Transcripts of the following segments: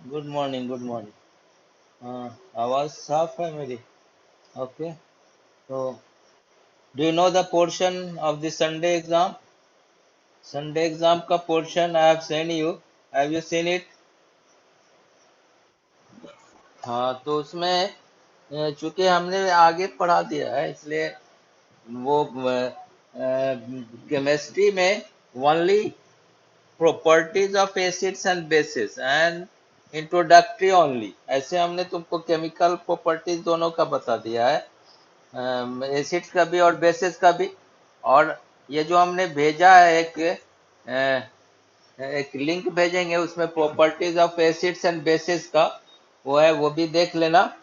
Good morning, good morning. हाँ, आवाज साफ है मेरी। ओके। तो do you know the portion of the Sunday exam? Sunday exam का portion I have send you. Have you seen it? हाँ, तो उसमें चूंकि हमने आगे पढ़ा दिया है, इसलिए वो केमिस्ट्री में only properties of acids and bases and introductory only, ऐसे हमने तुमको केमिकल प्रॉपर्टीज दोनों का बता दिया है, एसिड्स का भी और बेसिस का भी। और ये जो हमने भेजा है एक लिंक भेजेंगे, उसमें properties of acids and bases का वो है, वो भी देख लेना।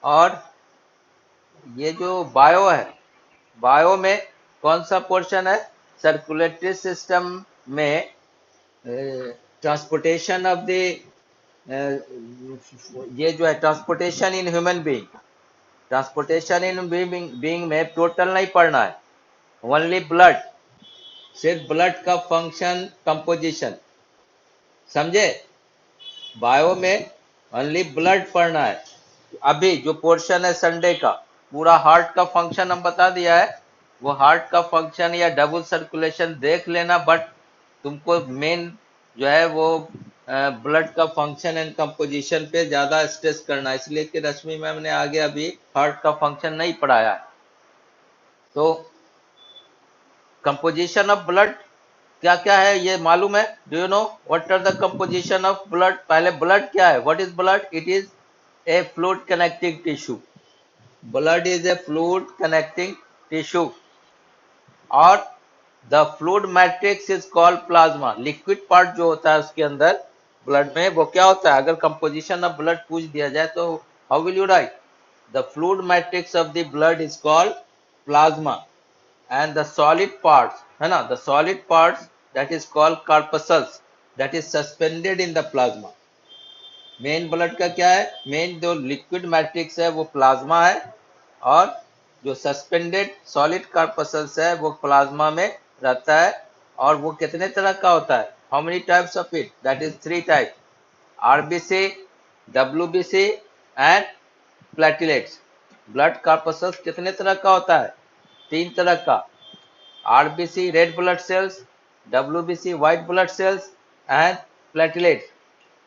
और ये जो बायो है, बायो में कौन सा पोर्शन है? सर्कुलेटरी सिस्टम में ट्रांसपोर्टेशन ऑफ द, ये जो है transportation in human being, transportation in being में टोटल नहीं पढ़ना है, ओनली ब्लड, सिर्फ ब्लड का फंक्शन कंपोजिशन, समझे? बायो में ओनली ब्लड पढ़ना है। अभी जो पोर्शन है संडे का, पूरा हार्ट का फंक्शन हम बता दिया है, वो हार्ट का फंक्शन या डबल सर्कुलेशन देख लेना, बट तुमको मेन जो है वो ब्लड का फंक्शन एंड कंपोजिशन पे ज्यादा स्ट्रेस करना है, इसलिए कि रश्मि मैम ने आगे अभी हार्ट का फंक्शन नहीं पढ़ाया है। तो कंपोजिशन ऑफ ब्लड क्या क्या है ये मालूम है? Do you know what are the composition of blood? पहले ब्लड क्या है? What is blood? It is a fluid connecting tissue. Blood is a fluid connecting tissue. और the fluid matrix is called plasma. Liquid part जो होता है उसके अंदर blood में, वो क्या होता है? अगर कंपोजिशन ऑफ ब्लड पूछ दिया जाए तो how will you right? The fluid matrix of the blood is called plasma. And the solid parts है ना, the solid parts that is called corpuscles, that is suspended in the plasma. Main blood का क्या है? Main जो liquid matrix है वो plasma है, और जो सस्पेंडेड सॉलिड कार्पसल्स है वो प्लाज्मा में रहता है। और वो कितने तरह का होता है? How many types of it? That is three type, RBC, WBC and platelets. Blood corpuscles कितने तरह का होता है? तीन तरह का, RBC red blood cells, WBC white blood cells and platelets.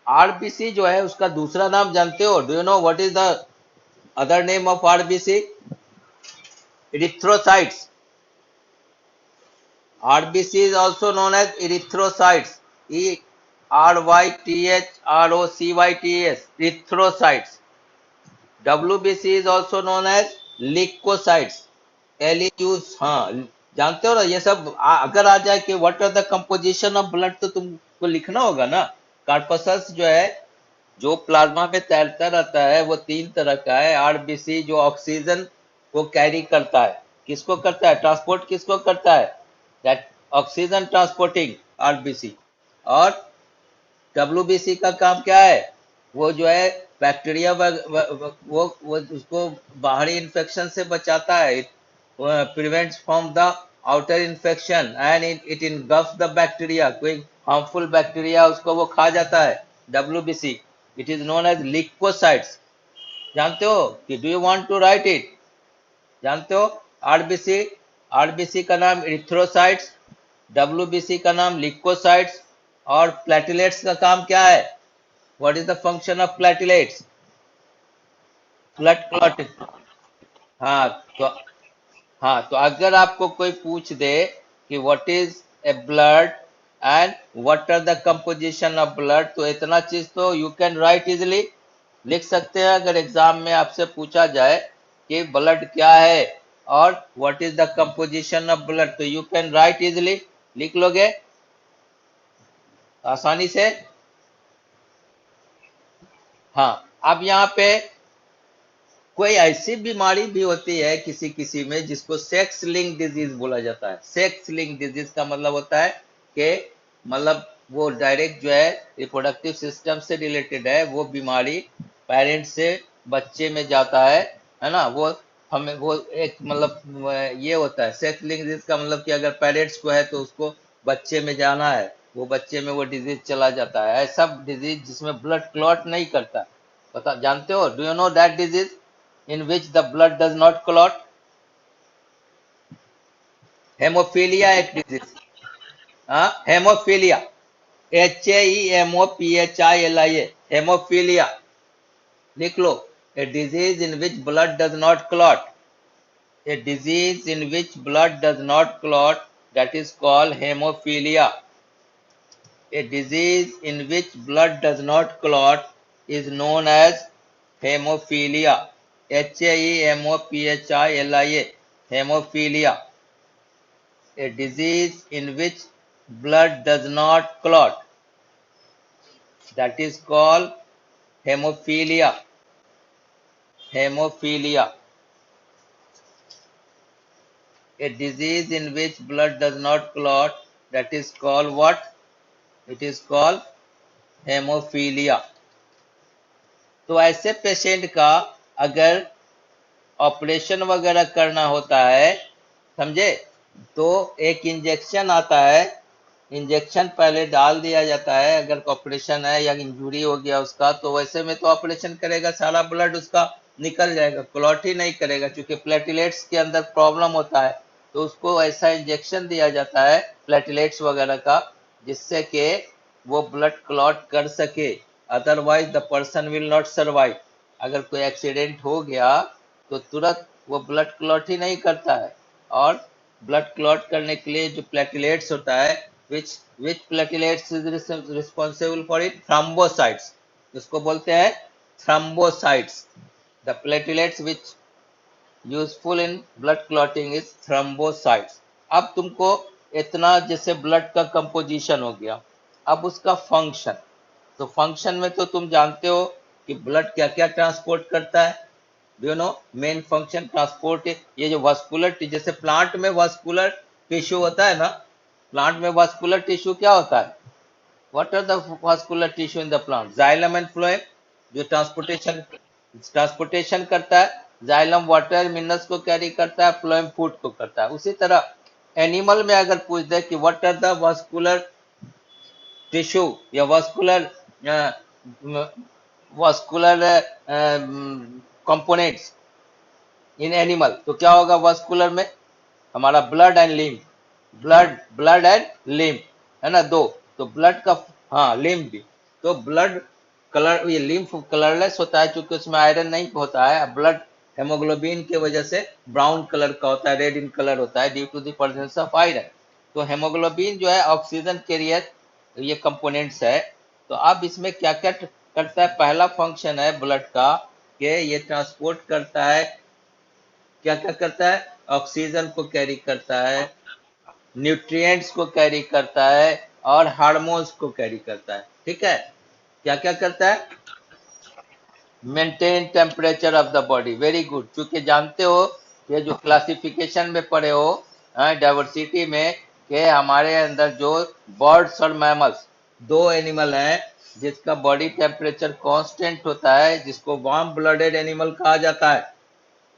RBC जो है उसका दूसरा नाम जानते हो? Do you know what is the other name of RBC? Erythrocytes. RBC is also known as erythrocytes. Erythrocytes. Erythrocytes. WBC is also known as leukocytes. LEUs, हाँ जानते हो ना ये सब। अगर आ जाए कि what are the composition of blood, तो तुमको लिखना होगा ना। कार्पसल्स जो है, जो प्लाज्मा में तैरता रहता है, वो तीन तरह का है। आरबीसी जो ऑक्सीजन को कैरी करता है, किसको करता है? ट्रांसपोर्ट किसको करता है? That oxygen transporting RBC. और डब्ल्यूबीसी का काम क्या है? वो जो है बैक्टीरिया वो उसको बाहरी इन्फेक्शन से बचाता है, prevents from the outer infection and it engulfs the bacteria. कोई हार्मफुल बैक्टीरिया उसको वो खा जाता है, WBC. It is known as leucocytes. जानते हो कि do you want to write it? जानते हो? आरबीसी, आरबीसी का नाम इरिथ्रोसाइट्स, डब्ल्यूबीसी का नाम लिकोसाइट्स, और प्लेटलेट्स का काम क्या है? What is the function of platelets? Blood clotting. हाँ तो, हाँ तो अगर आपको कोई पूछ दे कि what is a blood and what are the composition of blood, तो इतना चीज तो यू कैन राइट इजिली, लिख सकते हैं। अगर एग्जाम में आपसे पूछा जाए कि ब्लड क्या है और what is the composition of blood, तो यू कैन राइट इजिली, लिख लोगे आसानी से। हाँ, अब यहाँ पे कोई ऐसी बीमारी भी होती है किसी किसी में जिसको सेक्स लिंक डिजीज बोला जाता है। सेक्स लिंक डिजीज का मतलब होता है कि मतलब वो डायरेक्ट जो है रिप्रोडक्टिव सिस्टम से रिलेटेड है, वो बीमारी पेरेंट्स से बच्चे में जाता है ना। वो हमें वो एक मतलब ये होता है सेक्स लिंक डिजीज का मतलब कि अगर पेरेंट्स को है तो उसको बच्चे में जाना है, वो बच्चे में वो डिजीज चला जाता है। ऐसा डिजीज जिसमें ब्लड क्लॉट नहीं करता, पता जानते हो? Do you know that disease in which the blood does not clot? Haemophilia एक डिजीज। हाँ, हेमोफीलिया, HAEMOPHILIA, हेमोफीलिया लिख लो। A disease in which blood does not clot, a disease in which blood does not clot, that is called hemophilia. A disease in which blood does not clot is known as hemophilia. HAEMOPHILIA, hemophilia. A disease in which blood does not clot, that is called hemophilia. Hemophilia. A disease in which blood does not clot, that is called what? It is called haemophilia. तो ऐसे patient का अगर operation वगैरह करना होता है, समझे, तो एक इंजेक्शन आता है, इंजेक्शन पहले डाल दिया जाता है। अगर ऑपरेशन है या इंजरी हो गया उसका, तो वैसे में तो ऑपरेशन करेगा, सारा ब्लड उसका निकल जाएगा, क्लॉट ही नहीं करेगा, क्योंकि प्लेटलेट्स के अंदर प्रॉब्लम होता है। तो उसको ऐसा इंजेक्शन दिया जाता है प्लेटलेट्स वगैरह का, जिससे कि वो ब्लड क्लॉट कर सके, otherwise the person will not survive. अगर कोई एक्सीडेंट हो गया तो तुरंत वो ब्लड क्लॉट ही नहीं करता है। और ब्लड क्लॉट करने के लिए जो प्लेटलेट्स होता है, which platelets is responsible for it? Thrombocytes, इसको बोलते हैं thrombocytes। The platelets which useful in blood clotting is thrombocytes। अब तुमको इतना जैसे ब्लड का कंपोजिशन हो गया, अब उसका फंक्शन। तो फंक्शन में तो तुम जानते हो कि ब्लड क्या क्या ट्रांसपोर्ट करता है। Do you no main function transport? ये जो वास्कुलर, जैसे प्लांट में वास्कुलर टिश्यू होता है ना, प्लांट में वास्कुलर टिश्यू क्या होता है? What are the vascular tissue in the plant? Xylem and phloem, जो ट्रांसपोर्टेशन करता है। जाइलम वाटर मिनरल्स को कैरी करता है, फ्लोएम फूड को करता है। उसी तरह एनिमल में अगर पूछ दे कि what are the vascular tissue या वास्कुलर कंपोनेंट्स इन एनिमल, तो क्या होगा वास्कुलर में? हमारा blood and lymph, blood and lymph है ना, दो। तो ब्लड का, हाँ लिम्फ भी। तो ब्लड कलर, ये लिम्फ कलरलेस होता है क्योंकि उसमें आयरन नहीं होता है। ब्लड हेमोग्लोबिन की वजह से ब्राउन कलर का होता है, रेड इन कलर होता है, due to the presence of iron. तो हेमोग्लोबिन जो है ऑक्सीजन कैरियर, ये कंपोनेंट्स है। तो अब इसमें क्या क्या करता है? पहला फंक्शन है ब्लड का कि ये ट्रांसपोर्ट करता है, क्या क्या करता है? ऑक्सीजन को कैरी करता है, न्यूट्रिएंट्स को कैरी करता है, और हार्मोन्स को कैरी करता है। ठीक है, क्या क्या करता है? Maintain temperature of the body. Very good. क्योंकि जानते हो, ये जो क्लासिफिकेशन में पढ़े हो डाइवर्सिटी में, कि हमारे अंदर जो बर्ड्स और मैमल्स, दो एनिमल हैं जिसका बॉडी टेम्परेचर कांस्टेंट होता है, जिसको वार्म ब्लडेड एनिमल कहा जाता है।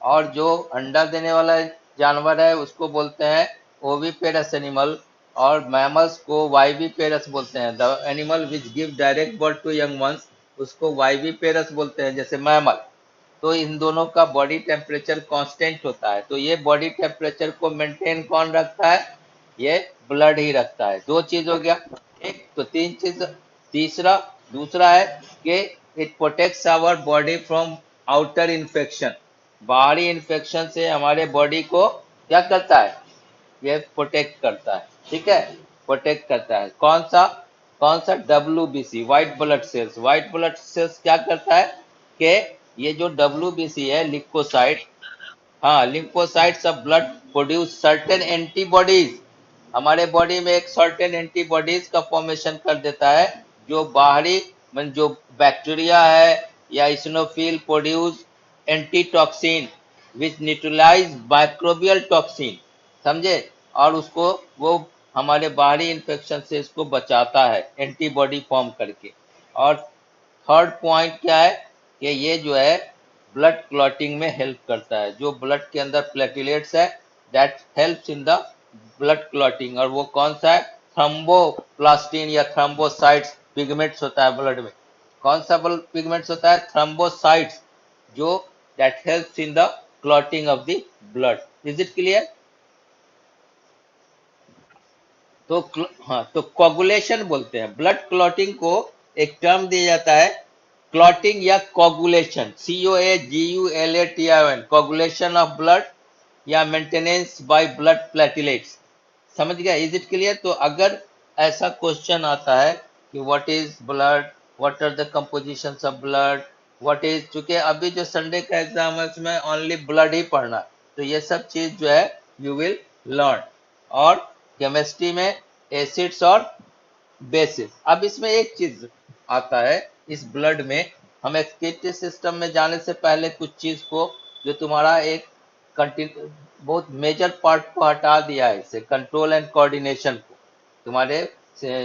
और जो अंडा देने वाला जानवर है उसको बोलते हैं ओविपेरस एनिमल, और मैमल्स को वाइविपेरस बोलते हैं। The animal which give direct birth to young ones, उसको वाइविपेरस बोलते हैं, जैसे मैमल। तो इन दोनों का बॉडी टेम्परेचर कांस्टेंट होता है। तो ये बॉडी टेम्परेचर को मेंटेन कौन रखता है? ये ब्लड ही रखता है। दो चीज हो गया, एक तो तीन चीज। तीसरा, दूसरा है कि it protects our body from outer infection. बाहरी इन्फेक्शन से हमारे बॉडी को क्या करता है? ये प्रोटेक्ट करता है। ठीक है, प्रोटेक्ट करता है। कौन सा? WBC, white blood cells. White blood cells क्या करता है कि ये जो WBC है, लिकोसाइट, हाँ, lymphocytes of blood produce certain antibodies. हमारे बॉडी में एक सर्टेन एंटीबॉडीज का फॉर्मेशन कर देता है, जो बाहरी जो बैक्टीरिया है या इसिनोफिल प्रोड्यूस एंटीटॉक्सिन विच न्यूट्रलाइज माइक्रोबियल टॉक्सिन, समझे, और उसको वो हमारे बाहरी इन्फेक्शन से इसको बचाता है एंटीबॉडी फॉर्म करके। और थर्ड पॉइंट क्या है कि ये जो है ब्लड क्लॉटिंग में हेल्प करता है। जो ब्लड के अंदर प्लेटलेट्स है, that helps in the blood clotting. और वो कौन सा है? थ्रोम्बोप्लास्टिन या थ्रोम्बोसाइट्स पिगमेंट्स होता है ब्लड में। कौन सा पिगमेंट्स होता है? थ्रोम्बोसाइट्स, जो that helps in the clotting of the blood. Is it clear? तो हाँ, तो कोगुलेशन बोलते हैं। ब्लड क्लॉटिंग को एक टर्म दिया जाता है, क्लॉटिंग या coagulation, COAGULATION, coagulation of blood या मेंटेनेंस बाय ब्लड प्लेटलेट्स। समझ गया? Is it clear? तो अगर ऐसा क्वेश्चन आता है कि what is blood, what are the compositions of blood, what is, चूंकि अभी जो संडे का एग्जाम है उसमें ओनली ब्लड ही पढ़ना, तो ये सब चीज जो है यू विल लर्न। और केमिस्ट्री में एसिड्स और बेसिस। अब इसमें एक चीज आता है, इस ब्लड में हम एक्सक्रीटरी सिस्टम में जाने से पहले कुछ चीज को, जो तुम्हारा एक बहुत मेजर पार्ट को हटा दिया है, इसे कंट्रोल एंड कोऑर्डिनेशन को तुम्हारे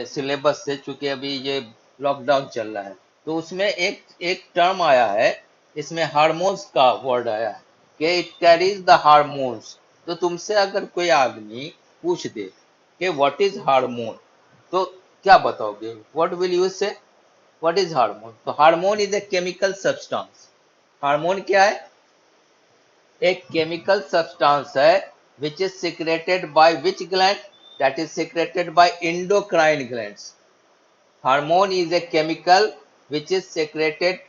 सिलेबस से, चूंकि अभी ये लॉकडाउन चल रहा है, तो उसमें एक एक टर्म आया है, इसमें हार्मोन्स का वर्ड आया है कि इट कैरीज द हार्मोन्स। तो तुमसे अगर कोई आदमी पूछ दे कि व्हाट इज हार्मोन, तो क्या बताओगे? What will you say? What is hormone? तो hormone is a chemical substance. Hormone क्या है? एक केमिकल सब्सटेंस है which is secreted by which gland? That is secreted by endocrine glands. Hormone is a chemical which is secreted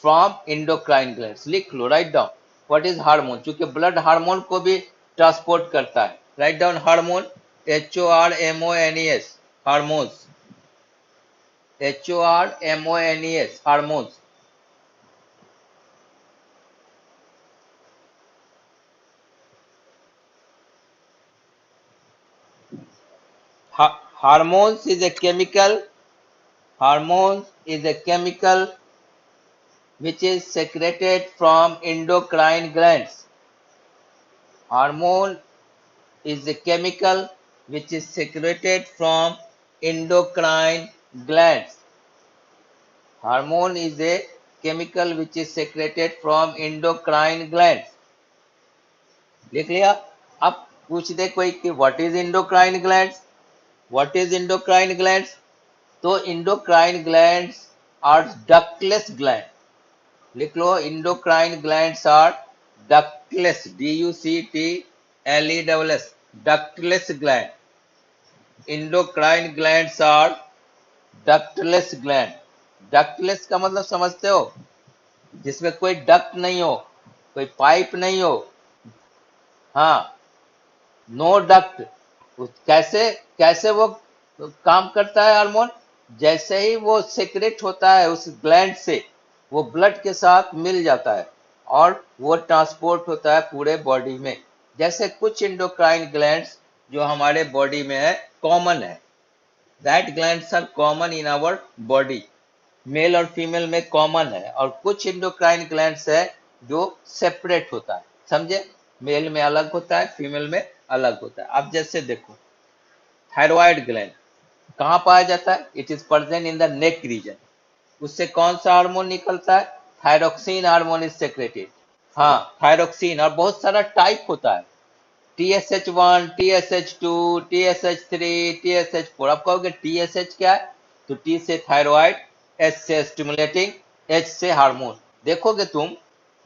from endocrine glands. लिख लो, write down what is hormone, क्योंकि blood hormone को भी transport करता है। Write down hormone, HORMONES, hormones, HORMONES, hormones. Hormones is a chemical. Hormones is a chemical which is secreted from endocrine glands. Hormone is a chemical which is secreted from endocrine glands. Hormone is a chemical which is secreted from endocrine glands. लिख लिया? अब पूछ दे कोई कि what is endocrine glands? What is endocrine glands? तो endocrine glands are ductless gland. लिख लो, endocrine glands are ductless, DUCTLESS, ductless gland. Endocrine glands are ductless gland. ductless का मतलब समझते हो? जिसमें कोई डक्ट नहीं हो, कोई पाइप नहीं हो। हाँ, नो डक्ट। कैसे कैसे वो काम करता है हार्मोन? जैसे ही वो सेक्रेट होता है उस ग्लैंड से, वो ब्लड के साथ मिल जाता है और वो ट्रांसपोर्ट होता है पूरे बॉडी में। जैसे कुछ इंडोक्राइन ग्लैंड्स जो हमारे बॉडी में है, कॉमन है, that glands are common in our body, male और फीमेल में कॉमन है। और कुछ इंडोक्राइन ग्लैंड्स है जो सेपरेट होता है, समझे? मेल में अलग होता है, फीमेल में अलग होता है। अब जैसे देखो, थायराइड ग्लैंड कहाँ पाया जाता है? It is present in the neck region. उससे कौन सा हार्मोन निकलता है? Thyroxine hormone is secreted. हाँ, थायरोक्सिन, और बहुत सारा टाइप होता है, TSH1, TSH2, TSH3, TSH4। आप कहोगे TSH क्या है? तो T से थायराइड, H से स्टिमुलेटिंग, H से हार्मोन। देखोगे तुम,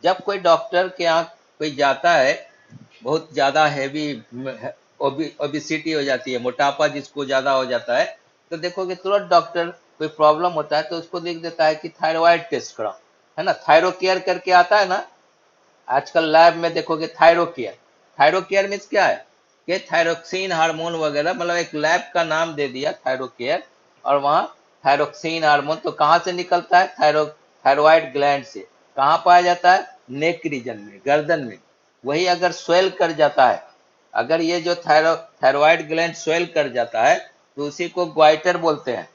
जब कोई डॉक्टर के यहाँ कोई जाता है, बहुत ज्यादा हैवी ओबिसिटी हो जाती है, मोटापा जिसको ज्यादा हो जाता है, तो देखोगे तुरंत डॉक्टर, कोई प्रॉब्लम होता है तो उसको लिख देता है कि थायराइड टेस्ट कराओ, है ना? थायरो केयर करके आता है ना, आजकल लैब में देखोगे thyro care. Thyro care means क्या है? कि थायरोक्सिन हार्मोन वगैरह, मतलब एक लैब का नाम दे दिया थायरो केयर, और वहाँ थायरोक्सिन हार्मोन तो कहाँ से निकलता है? थायराइड ग्लैंड से। कहाँ पाया जाता है? नेक रीजन में, गर्दन में। वही अगर स्वेल कर जाता है, अगर ये जो थायराइड ग्लैंड स्वेल कर जाता है, तो उसी को ग्वाइटर बोलते हैं।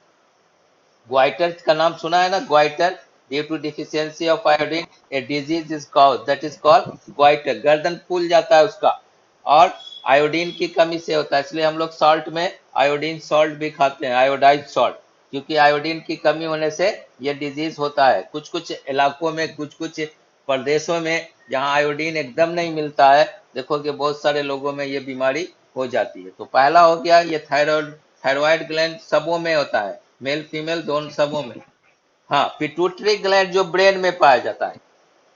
ग्वाइटर का नाम सुना है ना? Goitre, due to deficiency of iodine a disease is called, that is called goitre. गर्दन फूल जाता है उसका, और आयोडीन की कमी से होता है। इसलिए हम लोग सॉल्ट में आयोडीन सॉल्ट भी खाते हैं, आयोडाइज सॉल्ट, क्योंकि आयोडीन की कमी होने से ये डिजीज होता है। कुछ कुछ इलाकों में, कुछ कुछ प्रदेशों में जहाँ आयोडीन एकदम नहीं मिलता है, देखो कि बहुत सारे लोगों में ये बीमारी हो जाती है। तो पहला हो गया ये थायराइड थायराइड ग्लैंड सबों में होता है, मेल फीमेल दोनों सबों में। हाँ, पिट्यूटरी ग्लैंड जो ब्रेन में पाया जाता है,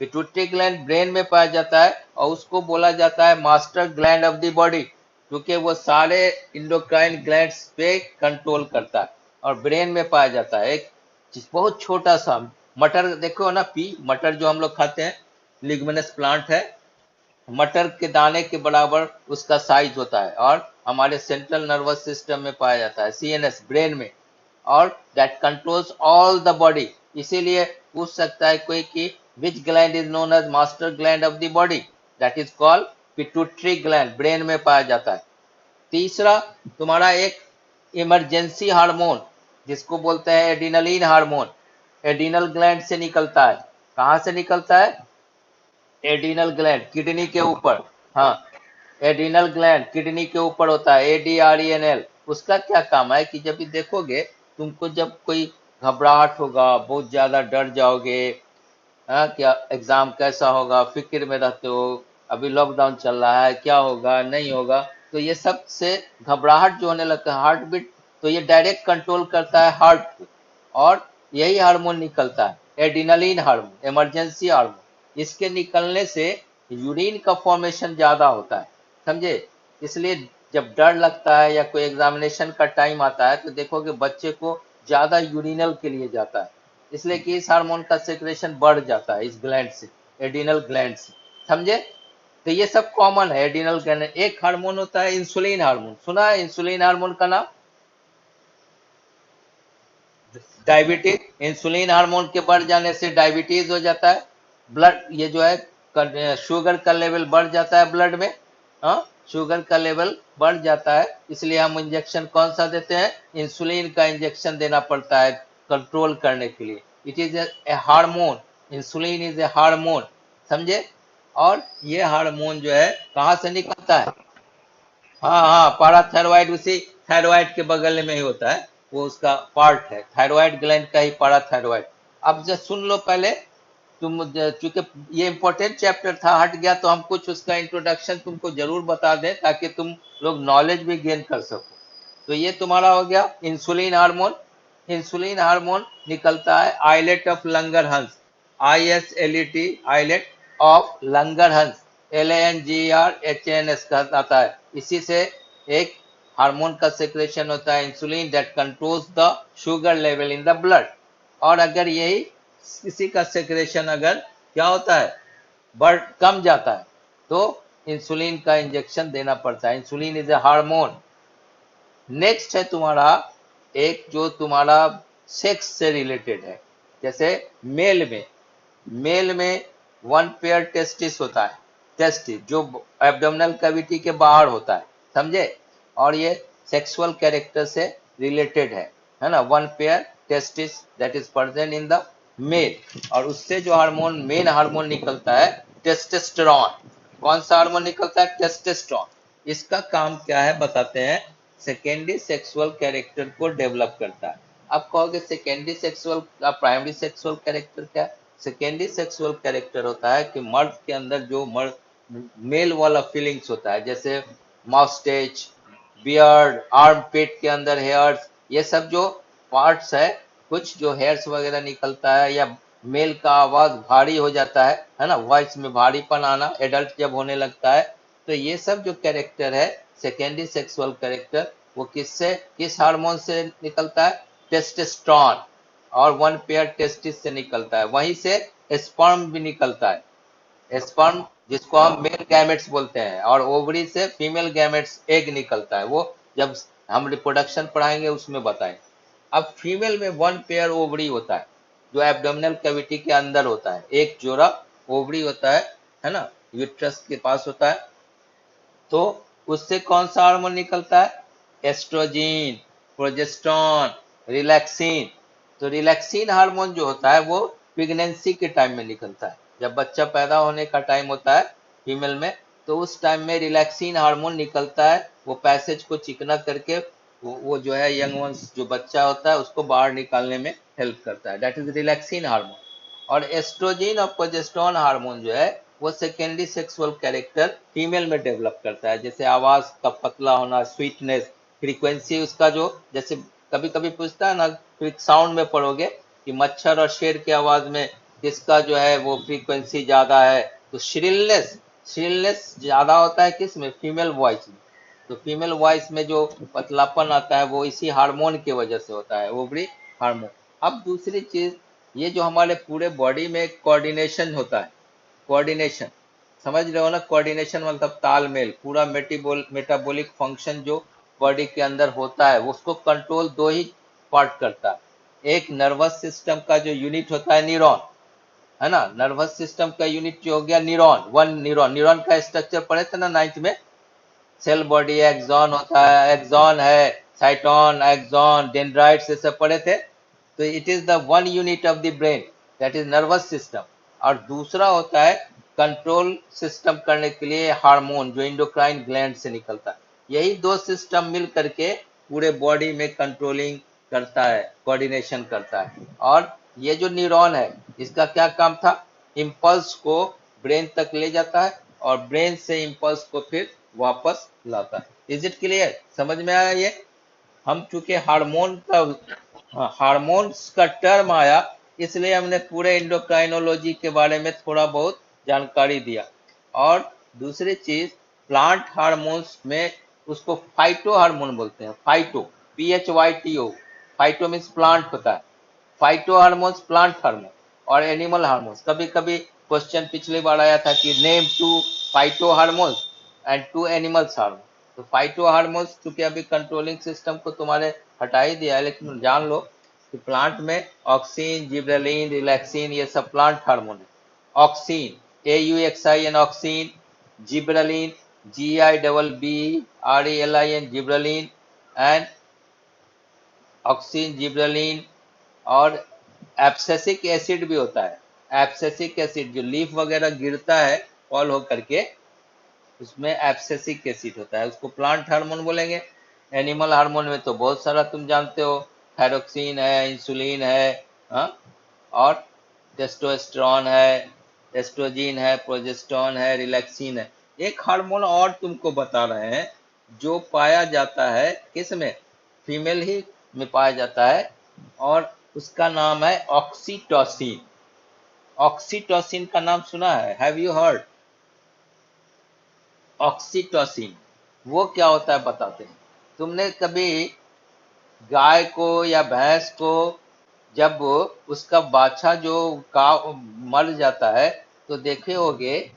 पिट्यूटरी ग्लैंड ब्रेन में पाया जाता है और उसको बोला जाता है master gland of the body, क्योंकि वो सारे इंडोक्राइन ग्लैंड्स पे कंट्रोल करता है और ब्रेन में पाया जाता है। एक बहुत छोटा सा मटर देखो ना, पी मटर जो हम लोग खाते हैं, लिग्मिनस प्लांट है, मटर के दाने के बराबर उसका साइज होता है और हमारे सेंट्रल नर्वस सिस्टम में पाया जाता है, सीएनएस ब्रेन में, और that controls all the body. इसीलिए पूछ सकता है कोई कि which gland is known as master gland of the body, that is called pituitary gland, brain में पाया जाता है। तीसरा तुम्हारा एक इमरजेंसी हार्मोन जिसको बोलते हैं एडिनलिन हार्मोन, एडिनल ग्लैंड से निकलता है। कहाँ से निकलता है? एडिनल ग्लैंड किडनी के ऊपर। हाँ, एडिनल ग्लैंड किडनी के ऊपर होता है, ADRENL। उसका क्या काम है कि जब भी देखोगे तुमको, जब कोई घबराहट होगा, बहुत ज्यादा डर जाओगे, हाँ, क्या एग्जाम कैसा होगा, फिक्र में रहते हो, अभी लॉकडाउन चल रहा है, क्या होगा नहीं होगा, तो ये सब से घबराहट जो होने लगता है, हार्ट बीट, तो ये डायरेक्ट कंट्रोल करता है हार्ट को, और यही हार्मोन निकलता है, एडिनलिन हार्मोन, इमरजेंसी हार्मोन। इसके निकलने से यूरिन का फॉर्मेशन ज्यादा होता है, समझे? इसलिए जब डर लगता है या कोई एग्जामिनेशन का टाइम आता है तो देखोगे बच्चे को ज्यादा यूरिनल के लिए जाता है, इसलिए कि इस हार्मोन का सेक्रेशन बढ़ जाता है इस ग्लैंड से, एडिनल ग्लैंड से, समझे? तो ये सब कॉमन है एडिनल ग्लैंड। एक हार्मोन होता है इंसुलिन हार्मोन, सुना है इंसुलिन हार्मोन का नाम? डायबिटीज, इंसुलिन हार्मोन के बढ़ जाने से डायबिटीज हो जाता है, ब्लड ये जो है शुगर का लेवल बढ़ जाता है ब्लड में। हाँ, शुगर का लेवल बढ़ जाता है, इसलिए हम इंजेक्शन कौन सा देते हैं? इंसुलिन का इंजेक्शन देना पड़ता है कंट्रोल करने के लिए। It is A hormone, insulin is a hormone, समझे? और ये हार्मोन जो है कहाँ से निकलता है? हाँ हाँ, पाराथायरॉइड उसी थायराइड के बगल में ही होता है, वो उसका पार्ट है, थायराइड ग्लैंड का ही पाराथायरॉइड। अब जब सुन लो पहले, तुम चूंकि ये इंपॉर्टेंट चैप्टर था, हट गया, तो हम कुछ उसका इंट्रोडक्शन तुमको जरूर बता दें ताकि तुम लोग नॉलेज भी गेन कर सको। तो ये तुम्हारा हो गया इंसुलिन हार्मोन। इंसुलिन हार्मोन निकलता है islet of Langerhans, ISLET, islet of Langerhans, LANGERHANS कहलाता है। इसी से एक हार्मोन का सेक्रेशन होता है insulin, that controls the sugar level in the blood. और अगर यही किसी का सेक्रेशन अगर क्या होता है, बढ़ कम जाता है, तो इंसुलिन का इंजेक्शन देना पड़ता है। Insulin is a hormone. Next है तुम्हारा एक जो तुम्हारा सेक्स से रिलेटेड है, जैसे मेल में, मेल में वन पेयर टेस्टिस होता है, टेस्टिस जो एब्डोमिनल कैविटी के बाहर होता है, समझे? और ये सेक्सुअल कैरेक्टर से रिलेटेड है ना, one pair testis that is present in the male. और उससे जो हार्मोन, मेन हार्मोन निकलता है टेस्टोस्टेरोन। कौन सा हार्मोन निकलता है? टेस्टोस्टेरोन। इसका काम क्या है बताते हैं, सेकेंडरी सेक्सुअल कैरेक्टर को डेवलप करता है। आप कहोगे सेकेंडरी सेक्सुअल का प्राइमरी सेक्सुअल कैरेक्टर क्या है? सेकेंडरी सेक्सुअल कैरेक्टर होता है कि मर्द के अंदर जो मर्द मेल वाला फीलिंग्स होता है, जैसे मस्टैच, बियर्ड, आर्म पिट के अंदर हेयर्स, ये सब जो पार्ट्स है, कुछ जो हेयर्स वगैरह निकलता है, या मेल का आवाज भारी हो जाता है ना, वॉइस में भारीपन आना एडल्ट जब होने लगता है, तो ये सब जो कैरेक्टर है सेकेंडरी सेक्सुअल कैरेक्टर, वो किससे, किस हार्मोन से निकलता है? टेस्टोस्टेरोन। और वन पेयर टेस्टिस से निकलता है, वहीं से स्पर्म भी निकलता है, स्पर्म जिसको हम मेल गैमेट्स बोलते हैं, और ओवरी से फीमेल गैमेट्स एग निकलता है, वो जब हम रिप्रोडक्शन पढ़ाएंगे उसमें बताएंगे। अब फीमेल में वन पेयर ओवरी होता है जो एब्डोमिनल कैविटी के अंदर होता है, एक जोड़ा ओवरी होता है ना, यूट्रस के पास होता है। तो उससे कौन सा हार्मोन निकलता है? Oestrogen, progesterone, relaxin. तो रिलैक्सिन हार्मोन जो होता है वो प्रेगनेंसी के टाइम में निकलता है, जब बच्चा पैदा होने का टाइम होता है फीमेल में, तो उस टाइम में रिलैक्सिन हार्मोन निकलता है, वो पैसेज को चिकना करके वो जो है यंग वंस जो बच्चा होता है उसको बाहर निकालने में हेल्प करता है, दैट इज रिलैक्सिन हार्मोन। और एस्ट्रोजन और प्रोजेस्टेरोन हार्मोन जो है वो सेकेंडरी सेक्सुअल कैरेक्टर फीमेल में डेवलप करता है, जैसे आवाज का पतला होना, स्वीटनेस, फ्रीक्वेंसी उसका जो, जैसे कभी कभी पूछता है ना, फिर साउंड में पढ़ोगे कि मच्छर और शेर की आवाज में किसका जो है वो फ्रीक्वेंसी ज्यादा है, तो श्रिलनेस, श्रिलनेस ज्यादा होता है किस में, फीमेल वॉइस में। तो फीमेल वॉइस में जो पतलापन आता है वो इसी हार्मोन की वजह से होता है, ओवरी हार्मोन। अब दूसरी चीज, ये जो हमारे पूरे बॉडी में कोऑर्डिनेशन होता है, कोऑर्डिनेशन, समझ रहे हो ना, कोऑर्डिनेशन मतलब तालमेल, पूरा मेटाबॉलिक फंक्शन जो बॉडी के अंदर होता है उसको कंट्रोल दो ही पार्ट करता है। एक नर्वस सिस्टम का जो यूनिट होता है न्यूरॉन, है ना, नर्वस सिस्टम का यूनिट जो हो गया न्यूरॉन, वन न्यूरॉन, न्यूरॉन का स्ट्रक्चर पढ़े थे ना नाइन्थ में, सेल बॉडी एक्सॉन होता है, एक्सॉन है, साइटोन, एक्सॉन, डेंड्राइट्स, ये सब पढ़े थे। तो it is the one unit of the brain, that is nervous system. और दूसरा होता है कंट्रोल सिस्टम करने के लिए हार्मोन जो इंडोक्राइन ग्लैंड से निकलता है। यही दो सिस्टम मिल करके पूरे बॉडी में कंट्रोलिंग करता है, कोऑर्डिनेशन करता है। और ये जो न्यूरॉन है इसका क्या काम था, इम्पल्स को ब्रेन तक ले जाता है और ब्रेन से इम्पल्स को फिर वापस लाता है। इज इट क्लियर, समझ में आया ये? हम चूंकि हार्मोन का, हार्मोन्स का टर्म आया इसलिए हमने पूरे इंडोक्राइनोलॉजी के बारे में थोड़ा बहुत जानकारी दिया। और दूसरी चीज, प्लांट हार्मोन्स में उसको फाइटो हार्मोन बोलते हैं, phyto, PHYTO, phyto means plant होता है, फाइटो हार्मोन्स प्लांट हार्मोन, और एनिमल हार्मोन्स। कभी कभी क्वेश्चन पिछली बार आया था कि name two phyto hormones and two animals hormone. तो फाइटो हार्मोन्स चूंकि अभी कंट्रोलिंग सिस्टम को तुम्हारे हटा ही दिया है, लेकिन जान लो कि प्लांट में ऑक्सीन, जिब्रेलिन, रिलैक्सिन, ये सब प्लांट हार्मोन है। Oxygen, AUXIN oxygen, gibberellin, GIBBRELIN gibberellin, and oxygen, gibberellin, और एब्सेसिक एसिड भी होता है। एब्सेसिक एसिड जो लीफ वगैरह गिरता है फॉल होकर के, उसमें एब्सेसिक एसिड होता है, उसको प्लांट हार्मोन बोलेंगे। एनिमल हार्मोन में तो बहुत सारा तुम जानते हो, थायरोक्सिन है, इंसुलिन है, हाँ, और टेस्टोस्टेरोन है, एस्ट्रोजिन है, प्रोजेस्टेरोन है, रिलैक्सिन है। एक हार्मोन और तुमको बता रहे हैं जो पाया जाता है किसमें, फीमेल ही में पाया जाता है, और उसका नाम है ऑक्सीटोसिन। ऑक्सीटोसिन का नाम सुना है, हैव यू हर्ड? ऑक्सीटोसिन वो क्या होता है बताते हैं। तुमने कभी गाय को या भैंस को, जब उसका बाछा जो का मर जाता है, तो देखे होगे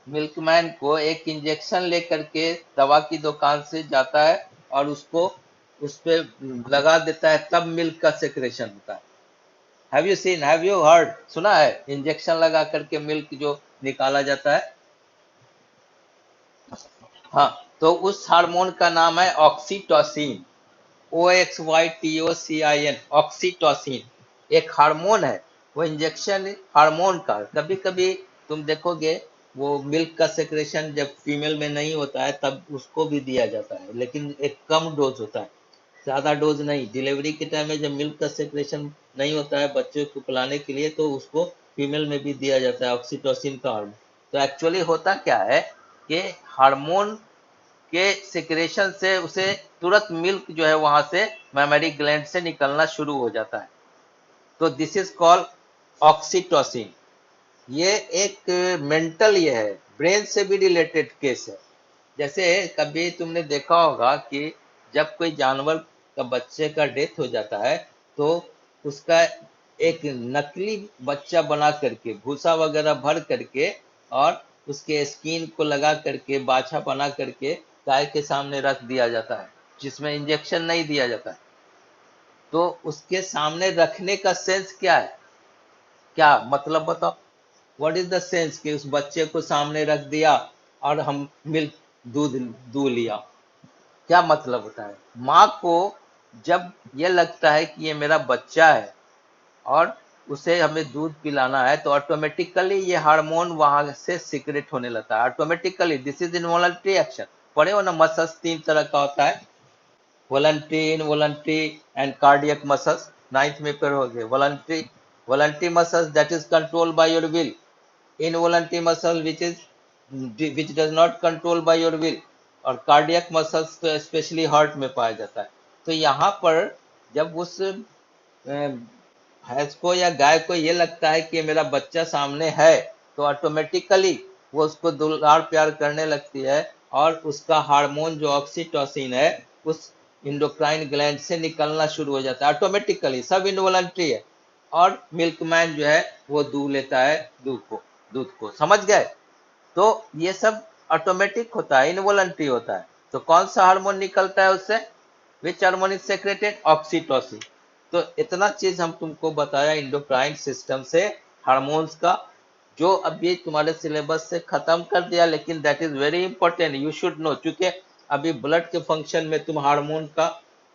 मिल्कमैन को एक इंजेक्शन लेकर के दवा की दुकान से जाता है और उसको उस पे लगा देता है, तब मिल्क का सेक्रेशन होता है। Have you scene, have you heard, सुना है इंजेक्शन लगा करके मिल्क जो निकाला जाता है? हाँ, तो उस हार्मोन का नाम है ऑक्सीटोसिन, OXYTOCIN, ऑक्सीटोसिन एक हार्मोन है। वो इंजेक्शन हार्मोन का, कभी कभी तुम देखोगे वो मिल्क का सेक्रेशन जब फीमेल में नहीं होता है तब उसको भी दिया जाता है, लेकिन एक कम डोज होता है, ज्यादा डोज नहीं। डिलीवरी के टाइम में जब मिल्क का सेक्रेशन नहीं होता है बच्चे को पिलाने के लिए, तो उसको फीमेल में भी दिया जाता है ऑक्सीटोसिन का हार्मोन। तो एक्चुअली होता क्या है कि हार्मोन के सिक्रेशन से उसे तुरंत मिल्क जो है वहां से मेमरी ग्लैंड से निकलना शुरू हो जाता है। तो दिस इज कॉल्ड ऑक्सीटोसिन। ये एक मेंटल, ये है ब्रेन से भी रिलेटेड केस है। जैसे कभी तुमने देखा होगा कि जब कोई जानवर का बच्चे का डेथ हो जाता है तो उसका एक नकली बच्चा बना करके, भूसा वगैरह भर करके और उसके स्किन को लगा करके बाछा बना करके गाय के सामने रख दिया जाता है, जिसमें इंजेक्शन नहीं दिया जाता है। तो उसके सामने रखने का सेंस क्या है, क्या मतलब बताओ? व्हाट इज द सेंस कि उस बच्चे को सामने रख दिया और हम मिल्क, दूध दूध लिया, क्या मतलब होता है? माँ को जब ये लगता है कि ये मेरा बच्चा है और उसे हमें दूध पिलाना है, तो ऑटोमेटिकली ये हार्मोन वहां से सीक्रेट होने लगता है automatically. This is involuntary action. पढ़े हो ना, मसल्स तीन तरह का होता है, voluntary, involuntary and cardiac muscles. Ninth में पढ़ोगे voluntary, voluntary muscles that is control by your will, involuntary muscle which does not control by your will, और कार्डियक मसल्स तो स्पेशली हार्ट में पाया जाता है। तो यहाँ पर जब उस भैंस को या गाय को ये लगता है कि मेरा बच्चा सामने है, तो ऑटोमेटिकली वो उसको दुलार प्यार करने लगती है, और उसका हार्मोन जो ऑक्सीटोसिन है उस इंडोक्राइन ग्लैंड से निकलना शुरू हो जाता है ऑटोमेटिकली, सब इनवॉलंटरी है। और मिल्कमैन जो है वो दूध लेता है, दूध को समझ गए। तो ये सब ऑटोमेटिक होता है, इनवॉलंटरी होता है। तो कौन सा हार्मोन निकलता है उससे? Which hormone is secreted? Oxytocin. तो इतना चीज हम तुमको बताया इंडोक्राइन सिस्टम से, हार्मोन्स का, जो अभी तुम्हारे सिलेबस से खत्म कर दिया, लेकिन that is very important, you should know. चूंकि अभी ब्लड के फंक्शन में तुम हार्मोन का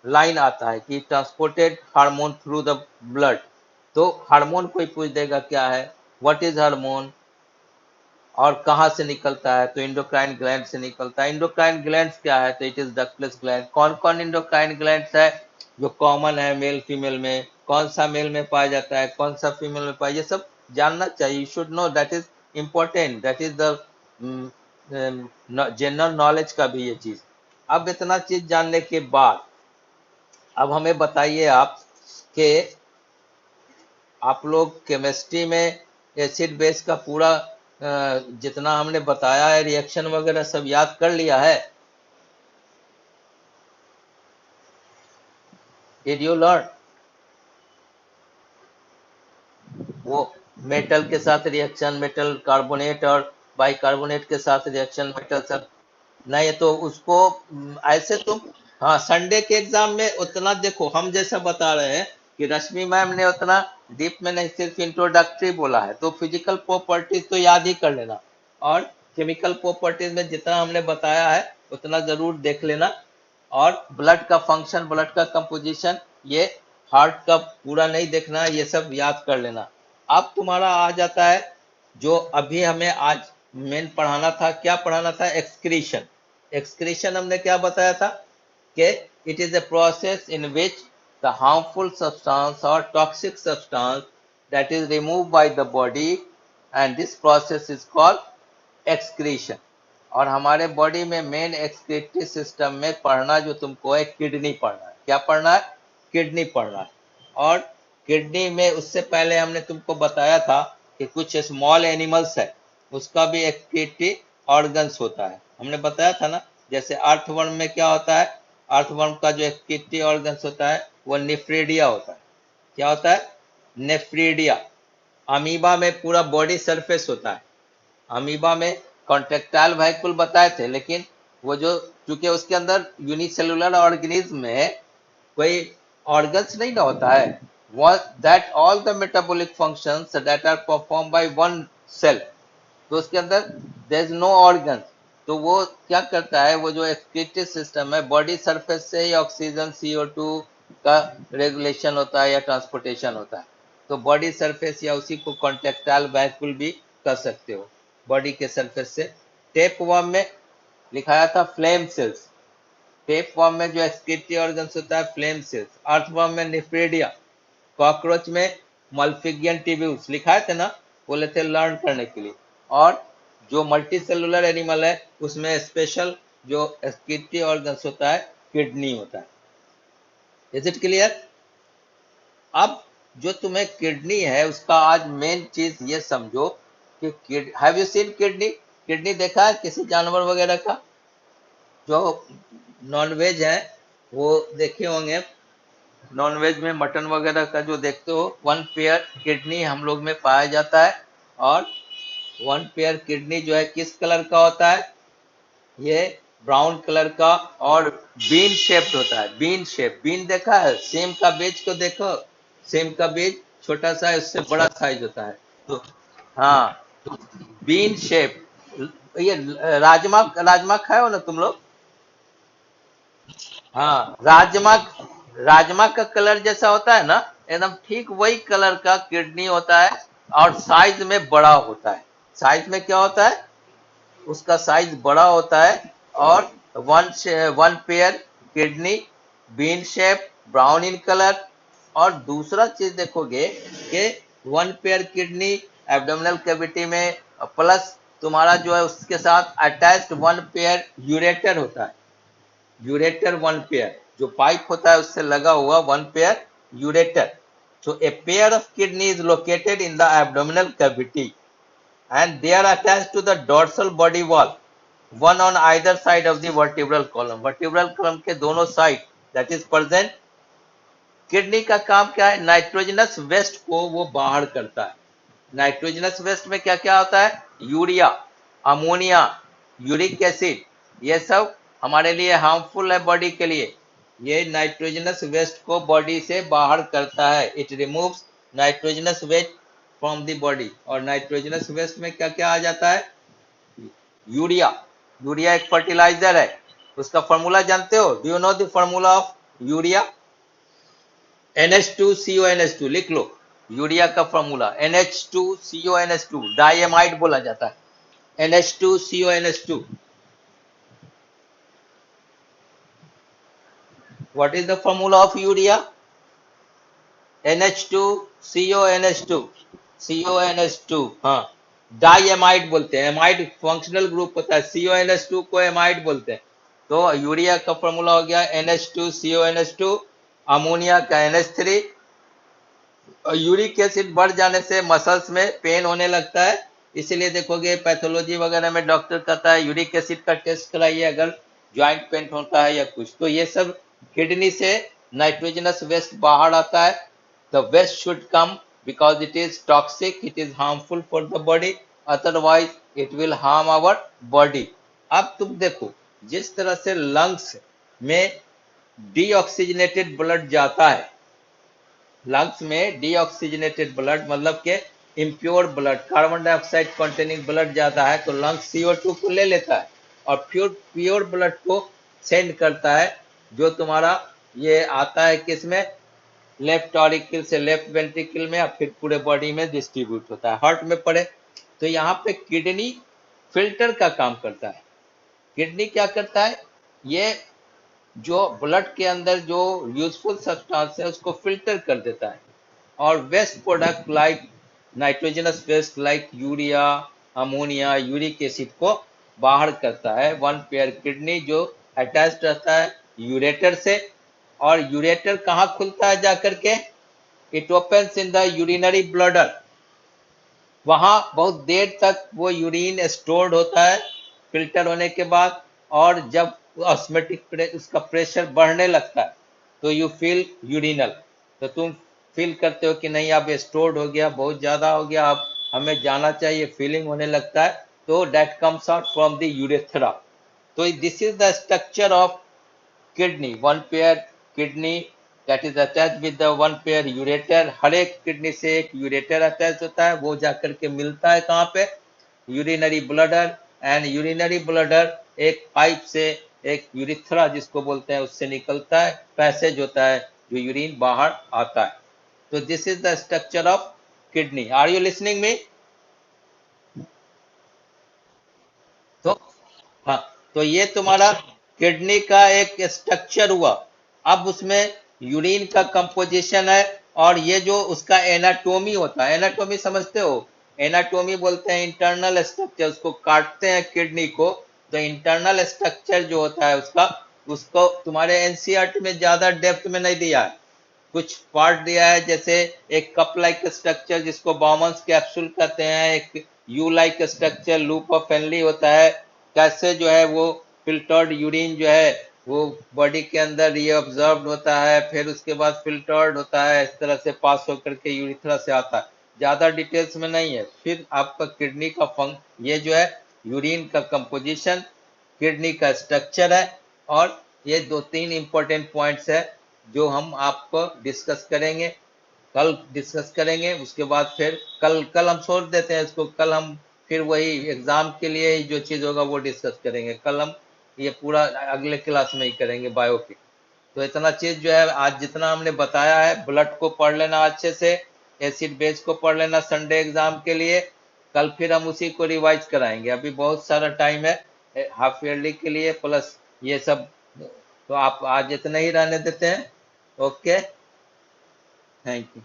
लाइन आता है कि transported hormone through the blood. तो हार्मोन कोई पूछ देगा क्या है, व्हाट इज हार्मोन और कहाँ से निकलता है, तो इंडोक्राइन ग्लैंड से निकलता है। इंडोक्राइन ग्लैंड क्या है, तो इट इज डक्टलेस ग्लैंड। कौन कौन इंडोक्राइन ग्लैंड है जो कॉमन है मेल फीमेल में, कौन सा मेल में पाया जाता है, कौन सा फीमेल में पाया, ये सब जानना चाहिए, you should know, that is important, that is the general knowledge का भी ये चीज। अब इतना चीज जानने के बाद अब हमें बताइए आप कि आप लोग केमिस्ट्री में एसिड बेस का पूरा जितना हमने बताया है रिएक्शन वगैरह सब याद कर लिया है? Did you learn? वो मेटल के साथ रिएक्शन, मेटल कार्बोनेट और बाइकार्बोनेट के साथ रिएक्शन, मेटल सब नहीं, तो उसको ऐसे तुम, हाँ संडे के एग्जाम में उतना देखो, हम जैसा बता रहे हैं कि रश्मि मैम ने उतना डीप में नहीं, सिर्फ इंट्रोडक्टरी बोला है, तो फिजिकल प्रॉपर्टीज तो याद ही कर लेना, और केमिकल प्रॉपर्टीज में जितना हमने बताया है उतना जरूर देख लेना, और ब्लड का फंक्शन, ब्लड का कंपोजिशन, ये हार्ट का पूरा नहीं देखना, ये सब याद कर लेना। अब तुम्हारा आ जाता है जो अभी हमें आज मेन पढ़ाना था, क्या पढ़ाना था? एक्सक्रीशन। एक्सक्रीशन हमने क्या बताया था कि it is a process in which the harmful substance or toxic substance that is removed by the body, and this process is called excretion। और हमारे बॉडी में मेन एक्सक्रीटरी सिस्टम में पढ़ना जो तुमको है, किडनी पढ़ना है। क्या पढ़ना है? किडनी पढ़ना है। और किडनी में उससे पहले हमने तुमको बताया था कि कुछ स्मॉल एनिमल्स है, उसका भी एक्सक्रीटरी ऑर्गन्स होता है, हमने बताया था ना। जैसे अर्थवर्म में क्या होता है, अर्थवर्म का जो एक्सक्रीटरी ऑर्गन्स होता है वो नेफ्रीडिया होता है। क्या होता है? नेफ्रीडिया। अमीबा में पूरा बॉडी सरफेस होता है, अमीबा में कॉन्ट्रेक्टाइल वाहिकुल बताए थे, लेकिन वो जो, चूंकि उसके अंदर यूनिसेलुलर ऑर्गेनिज्म में कोई ऑर्गन्स नहीं ना होता है, that all the metabolic functions that are perform by one cell, तो उसके अंदर देयर इज नो ऑर्गन। तो वो क्या करता है, वो जो एक्सक्रीटरी सिस्टम है, बॉडी सरफेस से ही ऑक्सीजन CO2 का रेगुलेशन होता है या ट्रांसपोर्टेशन होता है। तो बॉडी सरफेस या उसी को कॉन्ट्रेक्टाइल वाहिकुल भी कर सकते हो, बॉडी के सरफेस से। टेप वर्म में लिखाया था फ्लेम सेल्स, टेप वर्म में जो एक्सक्रीटरी ऑर्गन्स होता है फ्लेम सेल्स, अर्थवर्म में निफ्रेडिया, कॉकरोच में मल्फिगियन ट्यूब्यूल्स लिखाए थे ना, बोले थे लर्न करने के लिए। और जो मल्टी सेलुलर एनिमल है उसमें स्पेशल जो एक्सक्रीटरी ऑर्गन्स होता है किडनी होता है। Is it clear? अब जो तुम्हें किडनी है उसका आज मेन चीज ये समझो कि have you scene kidney? Kidney देखा है किसी जानवर वगैरह का? जो नॉनवेज है वो देखे होंगे, नॉनवेज में मटन वगैरह का जो देखते हो, वन पेयर किडनी हम लोग में पाया जाता है। और वन पेयर किडनी जो है किस कलर का होता है? ये ब्राउन कलर का, और बीन शेप्ड होता है, बीन शेप। बीन देखा है? सेम का बीज को देखो, सेम का बीज छोटा सा है, उससे बड़ा साइज होता है। तो हाँ, बीन शेप। ये राजमा, राजमा खाए हो ना तुम लोग? हाँ, राजमा, राजमा का कलर जैसा होता है ना, एकदम ठीक वही कलर का किडनी होता है, और साइज में बड़ा होता है। साइज में क्या होता है? उसका साइज बड़ा होता है। और one pair kidney, bean shape, brown in colour. और दूसरा चीज देखोगे कि one pair kidney abdominal cavity में, प्लस तुम्हारा जो है उसके साथ अटैच्ड वन पेयर यूरेटर होता है, यूरेटर वन पेयर, जो पाइप होता है उससे लगा हुआ one pair ureter. So a pair of kidney is located in the abdominal cavity and they are attached to the dorsal body wall, one on either side of the vertebral column. Vertebral column के दोनों side that is present. Kidney का काम क्या है? Nitrogenous waste को वो बाहर करता है. नाइट्रोजनस वेस्ट में क्या क्या होता है? यूरिया, अमोनिया, यूरिक एसिड, ये सब हमारे लिए हार्मफुल है बॉडी के लिए. ये नाइट्रोजनस वेस्ट को बॉडी से बाहर करता है. It removes nitrogenous waste from the body. और नाइट्रोजनस वेस्ट में क्या क्या आ जाता है? यूरिया. यूरिया एक फर्टिलाइजर है. उसका फॉर्मूला जानते हो? Do you know the formula of urea? NH2CONH2 लिख लो. यूरिया का फॉर्मूला NH2CONH2, डाइएमाइड बोला जाता है. NH2CONH2. What is the formula of urea? NH2CONH2. CONH2. हाँ, डाइएमाइड बोलते हैं. एमाइड फंक्शनल ग्रुप होता है, CONH2 को एमाइड बोलते हैं. तो यूरिया का फॉर्मूला हो गया NH2CONH2, अमोनिया का NH3. यूरिक एसिड बढ़ जाने से मसल्स में पेन होने लगता है. इसीलिए देखोगे पैथोलॉजी वगैरह में डॉक्टर कहता है यूरिक एसिड का टेस्ट कराइए अगर ज्वाइंट पेन होता है या कुछ. तो ये सब किडनी से नाइट्रोजनस वेस्ट बाहर आता है. The waste should come because it is toxic, it is harmful for the body, otherwise it will harm our body. अब तुम देखो जिस तरह से लंग्स में डीऑक्सीजनेटेड ब्लड जाता है, लंग्स में डीऑक्सीजनेटेड ब्लड मतलब के impure blood, carbon dioxide containing blood जाता है तो लंग्स CO2 को ले लेता है और प्योर ब्लड को सेंड करता है, जो तुम्हारा ये आता है किसमें? लेफ्ट ऑरिकल से लेफ्ट वेंट्रिकल में, और फिर पूरे बॉडी में डिस्ट्रीब्यूट होता है, हार्ट में पड़े. तो यहाँ पे किडनी फिल्टर का काम करता है. किडनी क्या करता है? ये जो ब्लड के अंदर जो यूजफुल सब्सटेंस है उसको फिल्टर कर देता है और waste product like nitrogenous waste like urea, ammonia, uric acid को बाहर करता है. वन पेयर किडनी जो अटैच रहता है यूरेटर से. और यूरेटर कहाँ खुलता है जाकर के? It opens in the urinary bladder. वहां बहुत देर तक वो यूरिन स्टोर्ड होता है फिल्टर होने के बाद. और जब ऑस्मेटिक उसका प्रेशर बढ़ने लगता है तो यू फील यूरिनल. तो तुम फील करते हो कि नहीं अब स्टोर्ड हो गया, बहुत ज्यादा हो गया, अब हमें जाना चाहिए, फीलिंग होने लगता है. तो that comes out from the urethra. तो this is the structure of kidney. One pair kidney that is attach with the one pair ureter. हर एक किडनी से एक यूरेटर अटैच होता है, वो जाकर के मिलता है कहाँ पे? Urinary bladder. And urinary bladder एक पाइप से एक यूरिथ्रा जिसको बोलते हैं उससे निकलता है, पैसेज होता है जो यूरिन बाहर आता है. तो this is the structure of kidney. Are you listening me? तो हाँ, तो ये तुम्हारा किडनी का एक स्ट्रक्चर हुआ. अब उसमें यूरिन का कंपोजिशन है और ये जो उसका एनाटोमी होता है, एनाटोमी समझते हो? एनाटोमी बोलते हैं इंटरनल स्ट्रक्चर. उसको काटते हैं किडनी को तो इंटरनल स्ट्रक्चर जो होता है उसका, उसको तुम्हारे एनसीईआरटी में ज्यादा डेप्थ में नहीं दिया है. कुछ पार्ट दिया है, जैसे एक कप लाइक स्ट्रक्चर जिसको बॉमन्स कैप्सूल कहते हैं, एक U like structure loop of Henle होता है. कैसे जो है वो फिल्टर्ड यूरिन जो है वो बॉडी के अंदर ये ऑब्जर्व होता है, फिर उसके बाद फिल्टर्ड होता है, इस तरह से पास होकर के यूरिथ्रा से आता है. ज्यादा डिटेल्स में नहीं है. फिर आपका किडनी का फंक्शन, ये जो है यूरिन का कंपोजिशन, किडनी का स्ट्रक्चर है. और ये दो तीन इंपॉर्टेंट पॉइंट्स है जो हम आपको डिस्कस करेंगे, कल डिस्कस करेंगे. उसके बाद फिर कल हम छोड़ देते हैं इसको, कल हम फिर वही एग्जाम के लिए ही जो चीज होगा वो डिस्कस करेंगे. कल हम ये पूरा अगले क्लास में ही करेंगे बायो की. तो इतना चीज जो है आज जितना हमने बताया है, ब्लड को पढ़ लेना अच्छे से, एसिड बेस को पढ़ लेना संडे एग्जाम के लिए. कल फिर हम उसी को रिवाइज कराएंगे. अभी बहुत सारा टाइम है हाफ ईयरली के लिए प्लस ये सब. तो आप आज इतना ही रहने देते हैं. Okay, thank you.